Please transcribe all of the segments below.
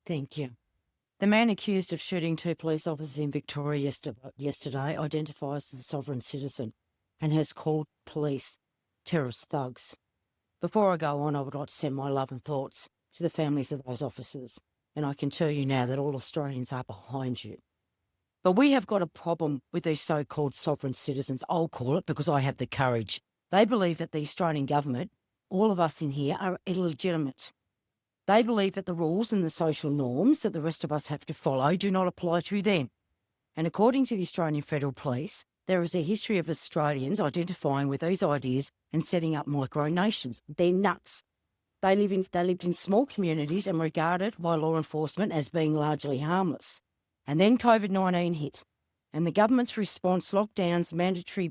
Thank you. The man accused of shooting two police officers in Victoria yesterday identifies as a sovereign citizen and has called police terrorist thugs. Before I go on, I would like to send my love and thoughts to the families of those officers, and I can tell you now that all Australians are behind you. But we have got a problem with these so-called sovereign citizens, I'll call it, because I have the courage. They believe that the Australian government, all of us in here, are illegitimate. They believe that the rules and the social norms that the rest of us have to follow do not apply to them. And according to the Australian Federal Police, there is a history of Australians identifying with these ideas and setting up micronations. They're nuts. They lived in small communities and regarded by law enforcement as being largely harmless. And then COVID-19 hit, and the government's response, lockdowns, mandatory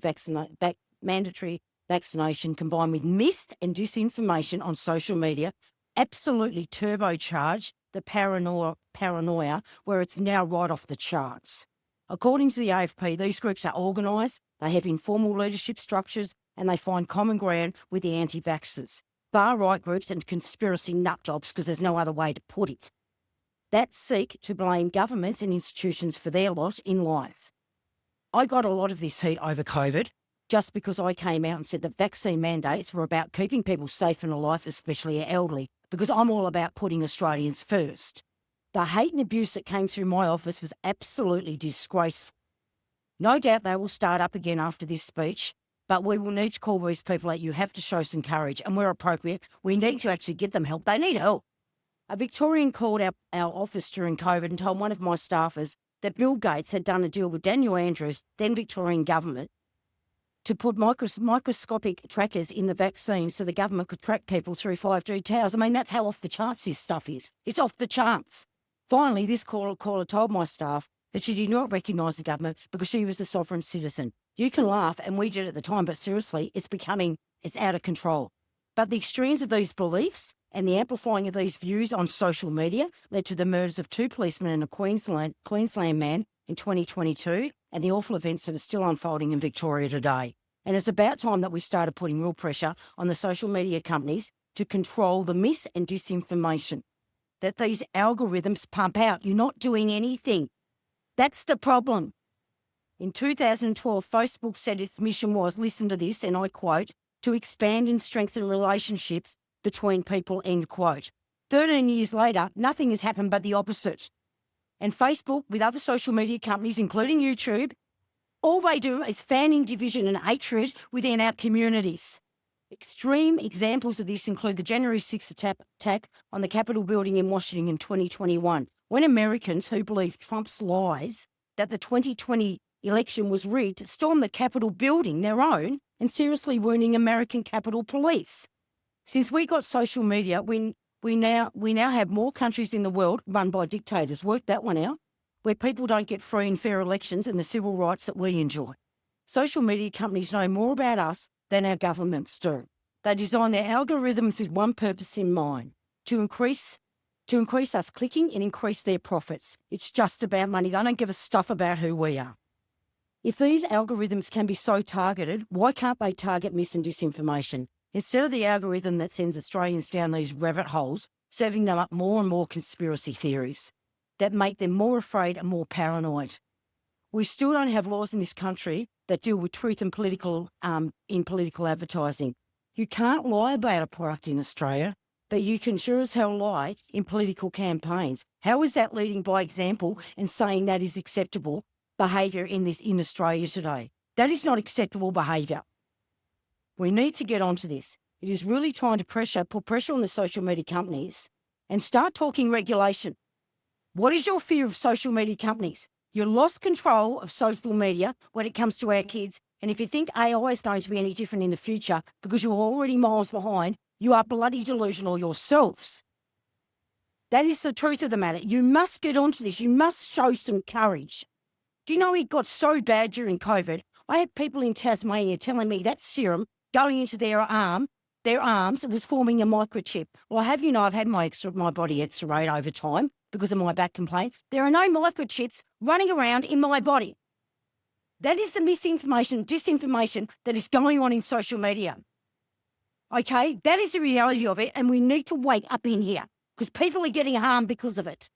vaccination combined with mist and disinformation on social media absolutely turbocharged the paranoia where it's now right off the charts. According to the AFP, these groups are organised, they have informal leadership structures, and they find common ground with the anti-vaxxers, far-right groups and conspiracy nutjobs, because there's no other way to put it, that seek to blame governments and institutions for their lot in life. I got a lot of this heat over COVID just because I came out and said that vaccine mandates were about keeping people safe and alive, especially our elderly, because I'm all about putting Australians first. The hate and abuse that came through my office was absolutely disgraceful. No doubt they will start up again after this speech, but we will need to call these people out. You have to show some courage, and where appropriate, we need to actually get them help. They need help. A Victorian called our office during COVID and told one of my staffers that Bill Gates had done a deal with Daniel Andrews, then Victorian government, to put microscopic trackers in the vaccine so the government could track people through 5G towers. I mean, that's how off the charts this stuff is. It's off the charts. Finally, this caller told my staff that she did not recognise the government because she was a sovereign citizen. You can laugh, and we did at the time, but seriously, it's out of control. But the extremes of these beliefs and the amplifying of these views on social media led to the murders of two policemen and a Queensland man in 2022, and the awful events that are still unfolding in Victoria today. And it's about time that we started putting real pressure on the social media companies to control the mis and disinformation that these algorithms pump out. You're not doing anything. That's the problem. In 2012, Facebook said its mission was, listen to this, and I quote, to expand and strengthen relationships between people, end quote. 13 years later, nothing has happened but the opposite. And Facebook, with other social media companies, including YouTube, all they do is fanning division and hatred within our communities. Extreme examples of this include the January 6th attack on the Capitol building in Washington in 2021, when Americans who believe Trump's lies that the 2020 election was rigged stormed the Capitol building, their own, and seriously wounding American Capitol Police. Since we got social media, we now have more countries in the world run by dictators. Work that one out, where people don't get free and fair elections and the civil rights that we enjoy. Social media companies know more about us than our governments do. They design their algorithms with one purpose in mind, to increase us clicking and increase their profits. It's just about money. They don't give a stuff about who we are. If these algorithms can be so targeted, why can't they target mis and disinformation? Instead of the algorithm that sends Australians down these rabbit holes, serving them up more and more conspiracy theories that make them more afraid and more paranoid. We still don't have laws in this country that deal with truth and political advertising. You can't lie about a product in Australia, but you can sure as hell lie in political campaigns. How is that leading by example and saying that is acceptable behaviour in Australia today? That is not acceptable behaviour. We need to get onto this. It is really trying to put pressure on the social media companies and start talking regulation. What is your fear of social media companies? You lost control of social media when it comes to our kids. And if you think AI is going to be any different in the future because you're already miles behind, you are bloody delusional yourselves. That is the truth of the matter. You must get onto this. You must show some courage. Do you know it got so bad during COVID? I had people in Tasmania telling me that serum going into their arms, it was forming a microchip. Well, I've had my body x-rayed over time because of my back complaint. There are no microchips running around in my body. That is the misinformation, disinformation that is going on in social media. Okay, that is the reality of it, and we need to wake up in here because people are getting harmed because of it.